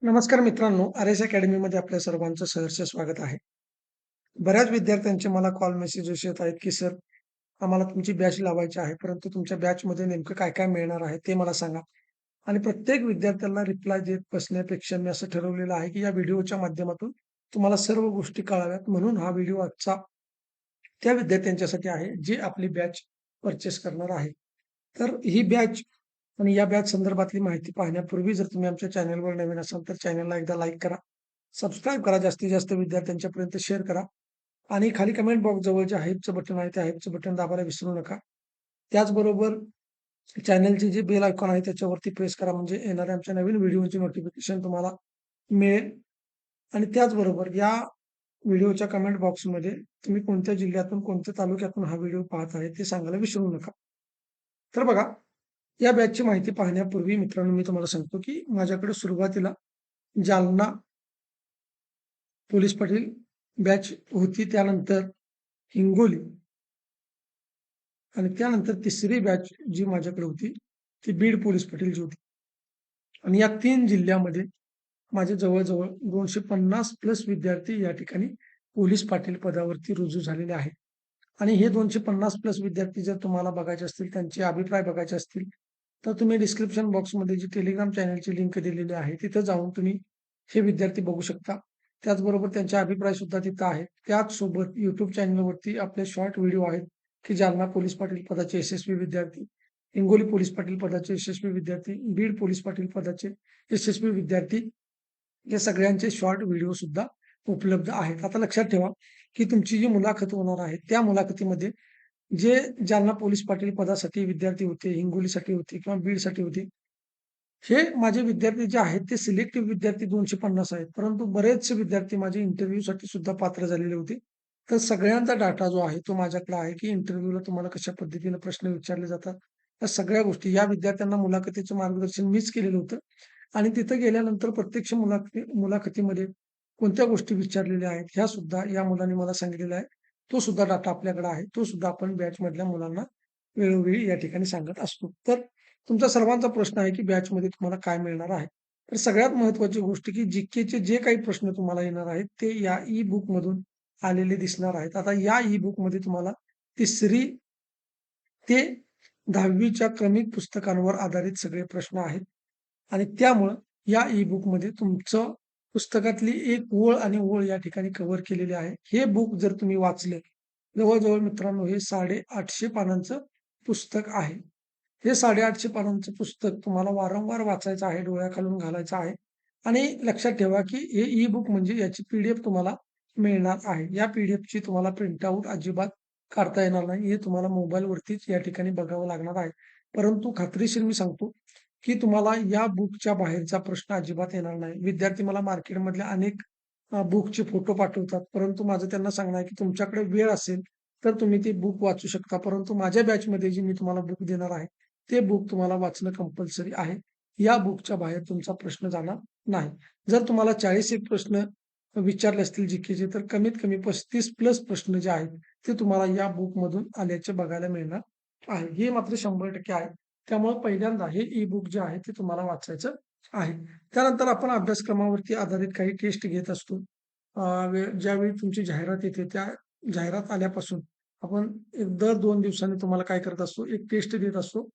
नमस्कार मित्रांनो, आर.एस. अकॅडमीमध्ये आपल्या सर्वांचं सहर्ष स्वागत आहे. बऱ्याच विद्यार्थ्यांचे मला कॉल मेसेजेस येत आहेत, की सर आम्हाला तुमची बॅच लावायची आहे, परंतु तुमच्या बॅचमध्ये नेमकं काय-काय मिळणार आहे ते मला सांगा. आणि प्रत्येक विद्यार्थ्याला रिप्लाय देत बसण्यापेक्षा मी असं ठरवलेलं आहे, की या व्हिडिओच्या माध्यमातून तुम्हाला सर्व गोष्टी कळाव्यात. म्हणून हा व्हिडिओ आजचा त्या विद्यार्थ्यांच्यासाठी आहे, जे आपली बॅच पर्चेस करणार आहे. तर ही बॅच आणि या बॅच संदर्भातली माहिती पाहण्यापूर्वी जर तुम्ही आमच्या चॅनलवर नवीन असाल, तर चॅनलला एकदा लाईक करा, सबस्क्राईब करा, जास्तीत जास्त विद्यार्थ्यांच्यापर्यंत शेअर करा आणि खाली कमेंट बॉक्स जवळ जे हाईपचं बटन आहे, त्या हाईपचं बटन दाबायला विसरू नका. त्याचबरोबर चॅनलचे जे बेल आयकॉन आहे त्याच्यावरती प्रेस करा, म्हणजे येणाऱ्या आमच्या नवीन व्हिडिओची नोटिफिकेशन तुम्हाला मिळेल. आणि त्याचबरोबर या व्हिडिओच्या कमेंट बॉक्समध्ये तुम्ही कोणत्या जिल्ह्यातून, कोणत्या तालुक्यातून हा व्हिडिओ पाहत आहे ते सांगायला विसरू नका. तर बघा, या बॅचची माहिती पाहण्यापूर्वी मित्रांनो मी तुम्हाला सांगतो, की माझ्याकडे सुरुवातीला जालना पोलीस पाटील बॅच होती. त्यानंतर हिंगोली आणि त्यानंतर तिसरी बॅच जी माझ्याकडे होती, ती बीड पोलीस पाटीलची होती. आणि या 3 जिल्ह्यामध्ये माझे जवळ-जवळ 250 प्लस विद्यार्थी या ठिकाणी पोलीस पाटील पदावरती रुजू झालेले आहेत. आणि हे 250 प्लस विद्यार्थी जर तुम्हाला बघायचे असतील, त्यांचे अभिप्राय बघायचे असतील, तर तुम्ही डिस्क्रिप्शन बॉक्समध्ये जी टेलिग्राम चॅनलची लिंक दिलेली आहे, तिथं जाऊन तुम्ही हे विद्यार्थी बघू शकता. त्याचबरोबर त्यांचे अभिप्राय सुद्धा तिथं आहेत. त्याचसोबत YouTube चॅनलवरती आपले शॉर्ट व्हिडिओ आहेत, की जालना पोलीस पाटील पदाचे यशस्वी विद्यार्थी, हिंगोली पोलीस पाटील पदाचे यशस्वी विद्यार्थी, बीड पोलीस पाटील पदाचे यशस्वी विद्यार्थी, या सगळ्यांचे शॉर्ट व्हिडिओ सुद्धा उपलब्ध आहेत. आता लक्षात ठेवा, की तुमची जी मुलाखत होणार आहे, त्या मुलाखतीमध्ये जे जालना पोलीस पाटील पदासाठी विद्यार्थी होते, हिंगोलीसाठी होते किंवा बीडसाठी होते, हे माझे विद्यार्थी जे आहेत ते सिलेक्टिव्ह विद्यार्थी 250 आहेत. परंतु बरेचसे विद्यार्थी माझे इंटरव्ह्यूसाठी सुद्धा पात्र झालेले होते. तर सगळ्यांचा डाटा जो आहे तो माझ्याकडे आहे, की इंटरव्ह्यूला तुम्हाला कशा पद्धतीने प्रश्न विचारले जातात. या सगळ्या गोष्टी या विद्यार्थ्यांना मुलाखतीचं मार्गदर्शन मीच केलेलं होतं आणि तिथं गेल्यानंतर प्रत्यक्ष मुलाखतीमध्ये कोणत्या गोष्टी विचारलेल्या आहेत, ह्या सुद्धा या मुलांनी मला सांगितलेल्या आहे. तो सुद्धा डाटा आपल्याकडे आहे. तो सुद्धा आपण बॅचमधल्या मुलांना वेळोवेळी या ठिकाणी सांगत असतो. तर तुमचा सर्वांचा प्रश्न आहे, की बॅचमध्ये तुम्हाला काय मिळणार आहे? तर सगळ्यात महत्त्वाची गोष्ट, की जी-केचे जे काही प्रश्न तुम्हाला येणार आहेत, ते या ई-बुकमधून आलेले दिसणार आहेत. आता या ई-बुकमध्ये तुम्हाला 3री ते 10वीच्या क्रमिक पुस्तकांवर आधारित सगळे प्रश्न आहेत आणि त्यामुळं या ई-बुकमध्ये तुमचं पुस्तकातली एक ओळ आणि ओळ या ठिकाणी कव्हर केलेली आहे. हे बुक जर तुम्ही वाचले, जवळ-जवळ मित्रांनो हे 850 पानांचं पुस्तक आहे. हे 850 पानांचं पुस्तक तुम्हाला वारंवार वाचायचं आहे, डोळ्याखालून घालायचं आहे आणि लक्षात ठेवा, की हे ई-बुक म्हणजे याची पी-डी-एफ तुम्हाला मिळणार आहे. या पी-डी-एफची तुम्हाला प्रिंट आउट अजिबात काढता येणार नाही. हे तुम्हाला मोबाईलवरतीच या ठिकाणी बघावं लागणार आहे. परंतु खात्रीशीर मी सांगतो, की तुम्हाला या बुकच्या बाहेरचा प्रश्न अजिबात येणार नाही. विद्यार्थी मला मार्केटमधल्या अनेक बुकचे फोटो पाठवतात. परंतु माझं त्यांना सांगणं आहे, की तुमच्याकडे वेळ असेल, तर तुम्ही ते बुक वाचू शकता. परंतु माझ्या बॅचमध्ये जे मी तुम्हाला बुक देणार आहे, ते बुक तुम्हाला वाचणं कंपल्सरी आहे. या बुकच्या बाहेर तुमचा प्रश्न जाणार नाही. जर तुम्हाला 40 एक प्रश्न विचारले असतील जी-केचे, तर कमीत कमी 35 प्लस प्रश्न जे आहेत, ते तुम्हाला या बुकमधून आल्याचे बघायला मिळणार आहे. हे मात्र 100% आहे. त्यामुळे पहिल्यांदा हे ई-बुक जे आहे, ते तुम्हाला वाचायचं आहे. त्यानंतर आपण अभ्यासक्रमावरती आधारित काही टेस्ट घेत असतो. ज्यावेळी तुमची जाहिरात येते, त्या जाहिरात आल्यापासून आपण दर 2 दिवसांनी तुम्हाला काय करत असतो, एक टेस्ट देत असतो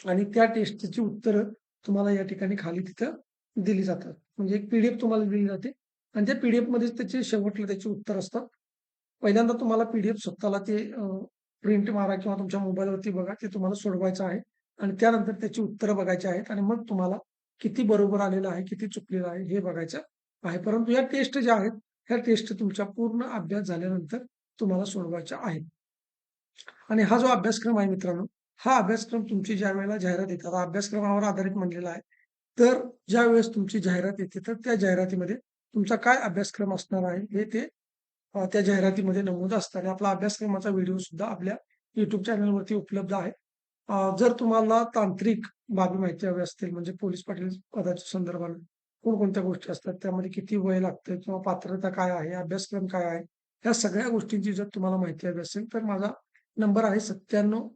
आणि त्या टेस्टची उत्तरं तुम्हाला या ठिकाणी खाली तिथं दिली जातात. म्हणजे एक पी-डी-एफ तुम्हाला दिली जाते आणि त्या पी-डी-एफमध्येच त्याचे शेवटला त्याचे उत्तर असतात. पहिल्यांदा तुम्हाला पी-डी-एफ स्वतःला ते प्रिंट मारा किंवा तुमच्या मोबाईलवरती बघा, ते तुम्हाला सोडवायचं आहे आणि त्यानंतर त्याची उत्तरं बघायची आहेत आणि मग तुम्हाला किती बरोबर आलेलं आहे, किती चुकलेलं आहे हे बघायचं आहे. परंतु या टेस्ट ज्या आहेत, ह्या टेस्ट तुमच्या पूर्ण अभ्यास झाल्यानंतर तुम्हाला सोडवायच्या आहेत. आणि हा जो अभ्यासक्रम आहे मित्रांनो, हा अभ्यासक्रम तुमची ज्यावेळेला जाहिरात येते, आता अभ्यासक्रमावर आधारित म्हणलेला आहे. तर ज्यावेळेस तुमची जाहिरात येते, तर त्या जाहिरातीमध्ये तुमचा काय अभ्यासक्रम असणार आहे, हे ते त्या जाहिरातीमध्ये नमूद असतं आणि आपला अभ्यासक्रमाचा व्हिडिओ सुद्धा आपल्या YouTube चॅनलवरती उपलब्ध आहे. जर तुम्हाला तांत्रिक बाबी माहिती हवी असतील, म्हणजे पोलीस पाटील पदाच्या संदर्भात कोणकोणत्या गोष्टी असतात, त्यामध्ये किती वय लागतं किंवा पात्रता काय आहे, अभ्यासक्रम काय आहे, ह्या सगळ्या गोष्टींची जर तुम्हाला माहिती हवी असेल, तर माझा नंबर आहे 97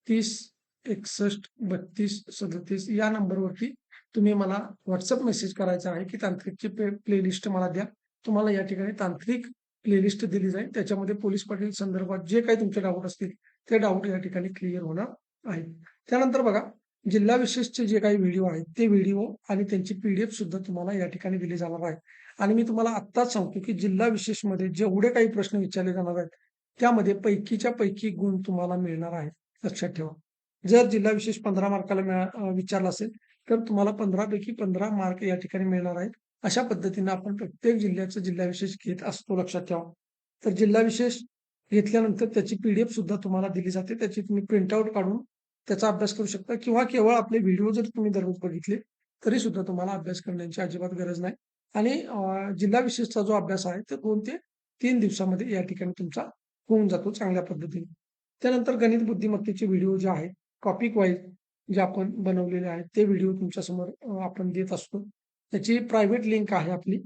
30 61 32 37 या नंबरवरती तुम्ही मला WhatsApp मेसेज करायचा आहे, की तांत्रिकची प्लेलिस्ट मला द्या. तुम्हाला या ठिकाणी तांत्रिक प्लेलिस्ट दिली जाईल. त्याच्यामध्ये पोलीस पाटील संदर्भात जे काही तुमचे डाउट असतील, ते डाउट या ठिकाणी क्लिअर होणार आहेत. त्यानंतर बघा, जिल्हा विशेषचे जे काही व्हिडिओ आहेत, ते व्हिडिओ आणि त्यांची PDF सुद्धा तुम्हाला या ठिकाणी दिली जाणार आहे. आणि मी तुम्हाला आत्ताच सांगतो, की जिल्हा विशेषमध्ये जेवढे काही प्रश्न विचारले जाणार आहेत, त्यामध्ये पैकीच्या पैकी गुण तुम्हाला मिळणार आहेत. लक्षात ठेवा. जर जिल्हा विशेष 15 मार्काला विचारला असेल, तर तुम्हाला 15 पैकी 15 मार्क या ठिकाणी मिळणार आहेत. अशा पद्धतीने आपण प्रत्येक जिल्ह्याचं जिल्हा विशेष घेत असतो, लक्षात ठेवा. तर जिल्हा विशेष घेतल्यानंतर त्याची PDF सुद्धा तुम्हाला दिली जाते. त्याची तुम्ही प्रिंटआउट काढून त्याचा अभ्यास करू शकता किंवा केवळ आपले व्हिडिओ जर तुम्ही दररोज बघितले, तरी सुद्धा तुम्हाला अभ्यास करण्याची अजिबात गरज नाही. आणि जिल्हा विशेषचा जो अभ्यास आहे, तो 2 ते 3 दिवसामध्ये या ठिकाणी तुमचा होऊन जातो चांगल्या पद्धतीने. त्यानंतर गणित बुद्धिमत्तेचे व्हिडिओ जे आहेत, टॉपिक वाईज जे आपण बनवलेले आहेत, ते व्हिडिओ तुमच्यासमोर आपण देत असतो. त्याची प्रायव्हेट लिंक आहे आपली.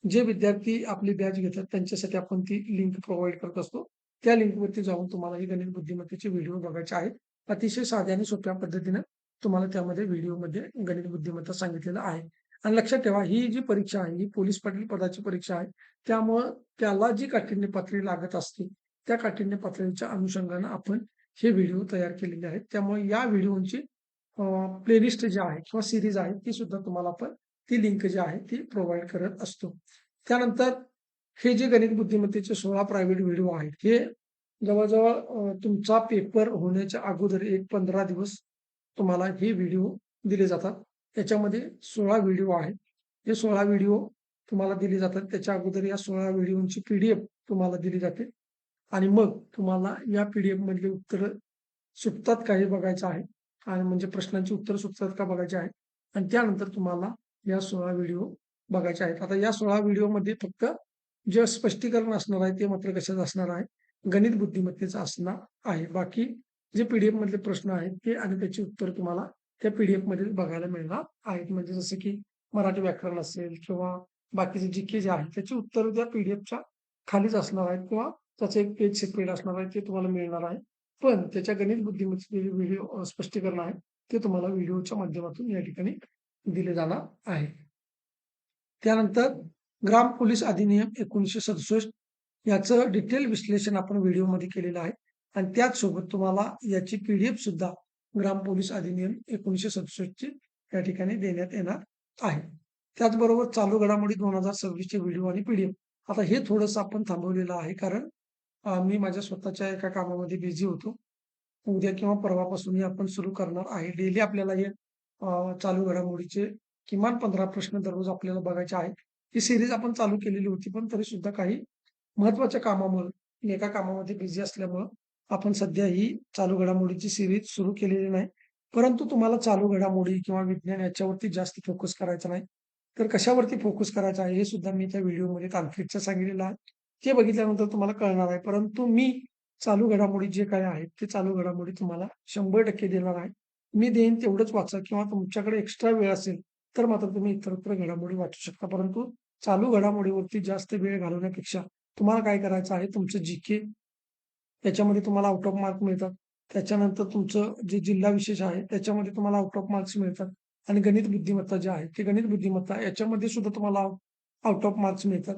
जे विद्यार्थी आपली बॅच घेतात त्यांच्यासाठी आपण ती लिंक प्रोव्हाईड करत असतो. त्या लिंकवरती जाऊन तुम्हाला ही गणित बुद्धिमत्तेचे व्हिडिओ बघायचे आहेत. अतिशय साध्या आणि सोप्या पद्धतीनं तुम्हाला त्यामध्ये व्हिडिओमध्ये गणित बुद्धिमत्ता सांगितलेलं आहे. आणि लक्षात ठेवा, ही जी परीक्षा आहे, ही पोलीस पाटील पदाची परीक्षा आहे. त्यामुळं त्याला जी काठिण्य पातळी लागत असते, त्या काठिण्य पातळीच्या अनुषंगानं आपण हे व्हिडिओ तयार केलेले आहेत. त्यामुळे या व्हिडिओची प्लेलिस्ट जी आहे किंवा सीरीज आहे, ती सुद्धा तुम्हाला आपण ती लिंक जी आहे ती प्रोव्हाईड करत असतो. त्यानंतर हे जे गणित बुद्धिमत्तेचे 16 प्रायव्हेट व्हिडिओ आहेत, हे जवळ-जवळ तुमचा पेपर होण्याच्या अगोदर एक 15 दिवस तुम्हाला हे व्हिडिओ दिले जातात. त्याच्यामध्ये 16 व्हिडिओ आहेत. हे 16 व्हिडिओ तुम्हाला दिले जातात. त्याच्या अगोदर या 16 व्हिडिओची PDF तुम्हाला दिली जाते आणि मग तुम्हाला या PDF मधली उत्तरं सुटतात का हे बघायचं आहे आणि म्हणजे प्रश्नांची उत्तरं सुटतात का बघायची आहे आणि त्यानंतर तुम्हाला या 16 व्हिडिओ बघायचे आहेत. आता या 16 व्हिडिओमध्ये फक्त जे स्पष्टीकरण असणार आहे, ते मात्र कशाचं असणार आहे? गणित बुद्धिमत्तेचं असणार आहे. बाकी जे PDF मधले प्रश्न आहेत ते आणि त्याची उत्तर तुम्हाला त्या PDF मध्ये बघायला मिळणार आहेत. म्हणजे जसं की मराठी व्याकरण असेल किंवा बाकीचे जी जे आहे त्याची उत्तरं त्या PDFच्या खालीच असणार आहेत किंवा त्याचं एक पेज सेपरेट असणार आहे ते तुम्हाला मिळणार आहे. पण त्याच्या गणित बुद्धिमत्तेचे जे व्हिडिओ स्पष्टीकरण आहे ते तुम्हाला व्हिडिओच्या माध्यमातून या ठिकाणी दिले जाणार आहे. त्यानंतर ग्राम पोलीस अधिनियम 1967 याचं डिटेल विश्लेषण आपण व्हिडिओमध्ये केलेलं आहे आणि त्याचसोबत तुम्हाला याची PDF सुद्धा ग्राम पोलीस अधिनियम 1967 ची या ठिकाणी देण्यात येणार आहे. त्याचबरोबर चालू घडामोडी 2026 चे व्हिडिओ आणि PDF. आता हे थोडंसं आपण थांबवलेलं आहे कारण मी माझ्या स्वतःच्या एका कामामध्ये बिझी होतो. उद्या किंवा परवापासून हे आपण सुरू करणार आहे. डेली आपल्याला हे चालू घडामोडीचे किमान 15 प्रश्न दररोज आपल्याला बघायचे आहेत. ही सीरीज आपण चालू केलेली होती, पण तरीसुद्धा काही महत्त्वाच्या कामामुळं, मी एका कामामध्ये बिझी असल्यामुळं आपण सध्या ही चालू घडामोडीची सीरीज सुरू केलेली नाही. परंतु तुम्हाला चालू घडामोडी किंवा विज्ञान याच्यावरती जास्त फोकस करायचा नाही. तर कशावरती फोकस करायचा आहे, हे सुद्धा मी त्या व्हिडिओमध्ये तांत्रिकचं सांगितलेलं आहे. ते बघितल्यानंतर तुम्हाला कळणार आहे. परंतु मी चालू घडामोडी जे काही आहेत, ते चालू घडामोडी तुम्हाला 100% देणार आहे. मी देईन तेवढंच वाचा किंवा तुमच्याकडे एक्स्ट्रा वेळ असेल, तर मात्र तुम्ही इतरत्र घडामोडी वाचू शकता. परंतु चालू घडामोडीवरती जास्त वेळ घालवण्यापेक्षा तुम्हाला काय करायचं आहे, तुमचं GK त्याच्यामध्ये तुम्हाला आउट ऑफ मार्क मिळतात. त्याच्यानंतर तुमचं जे जिल्हा विशेष आहे, त्याच्यामध्ये तुम्हाला आउट ऑफ मार्क्स मिळतात आणि गणित बुद्धिमत्ता जी आहे, ती गणित बुद्धिमत्ता याच्यामध्ये सुद्धा तुम्हाला आउट ऑफ मार्क्स मिळतात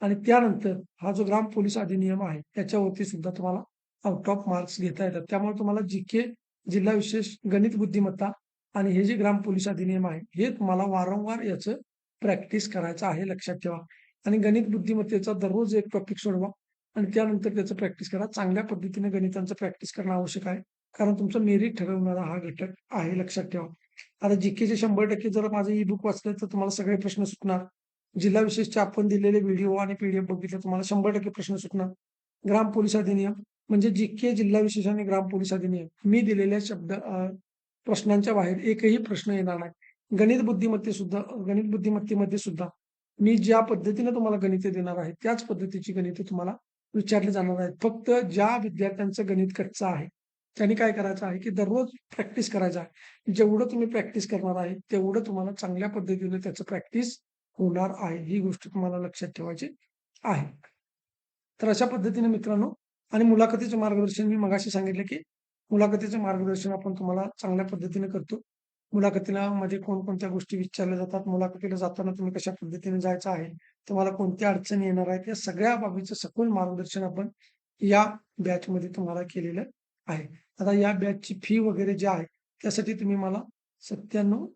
आणि त्यानंतर हा जो ग्राम पोलीस अधिनियम आहे, त्याच्यावरती सुद्धा तुम्हाला आउट ऑफ मार्क्स घेता येतात. त्यामुळे तुम्हाला GK, जिल्हा विशेष, गणित बुद्धिमत्ता आणि हे जे ग्राम पोलीस अधिनियम आहे, हे तुम्हाला वारंवार याचं प्रॅक्टिस करायचं आहे, लक्षात ठेवा. आणि गणित बुद्धिमत्तेचा दररोज एक टॉपिक सोडवा आणि त्यानंतर त्याचं प्रॅक्टिस करा. चांगल्या पद्धतीने गणितांचं प्रॅक्टिस करणं आवश्यक आहे. कारण तुमचं मेरिट ठरवणारा हा घटक आहे, लक्षात ठेवा. आता GKचे 100% जर माझं ई-बुक वाचलं तर तुम्हाला सगळे प्रश्न सुटणार. जिल्हा विशेषचे आपण दिलेले व्हिडिओ आणि PDF बघितले तुम्हाला 100% प्रश्न सुटणार. ग्राम पोलीस अधिनियम म्हणजे GK, जिल्हा विशेष आणि ग्राम पोलीस अधिनियम मी दिलेल्या प्रश्नांच्या बाहेर एकही प्रश्न येणार नाही. गणित बुद्धिमत्तेमध्ये सुद्धा मी ज्या पद्धतीने तुम्हाला गणिते देणार आहे, त्याच पद्धतीची गणिते तुम्हाला विचारली जाणार आहेत. फक्त ज्या विद्यार्थ्यांचं गणित कच्चं आहे, त्यांनी काय करायचं आहे, की दररोज प्रॅक्टिस करायचं आहे. जेवढं तुम्ही प्रॅक्टिस करणार आहे, तेवढं तुम्हाला चांगल्या पद्धतीने त्याचं प्रॅक्टिस होणार आहे. ही गोष्ट तुम्हाला लक्षात ठेवायची आहे. तर अशा पद्धतीने मित्रांनो आणि मुलाखतीचं मार्गदर्शन मी मगाशी सांगितलं, की मुलाखतीचं मार्गदर्शन आपण तुम्हाला चांगल्या पद्धतीने करतो. मुलाखतीला मध्ये कोणकोणत्या गोष्टी विचारल्या जातात, मुलाखतीला जाताना तुम्ही कशा पद्धतीने जायचं आहे, तुम्हाला कोणत्या अडचणी येणार आहेत, या सगळ्या बाबीचं सखोल मार्गदर्शन आपण या बॅचमध्ये तुम्हाला केलेलं आहे. आता या बॅचची फी वगैरे जी आहे, त्यासाठी तुम्ही मला 97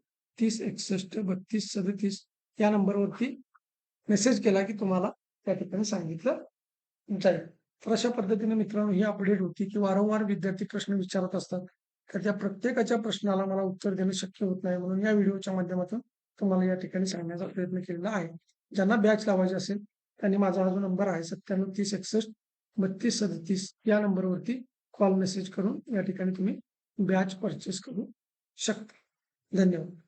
30 61 32 37 या नंबरवरती मेसेज केला, की तुम्हाला त्या ठिकाणी सांगितलं जाईल. तर अशा पद्धतीने मित्रांनो ही अपडेट होती, की वारंवार विद्यार्थी प्रश्न विचारत असतात. तर त्या प्रत्येकाच्या प्रश्नाला मला उत्तर देणं शक्य होत नाही. म्हणून या व्हिडिओच्या माध्यमातून तुम्हाला या ठिकाणी सांगण्याचा प्रयत्न केलेला आहे. ज्यांना बॅच लावायची असेल, त्यांनी माझा हा जो नंबर आहे 97 30 61 32 37 या नंबरवरती कॉल मेसेज करून या ठिकाणी तुम्ही बॅच परचेस करू शकता. धन्यवाद.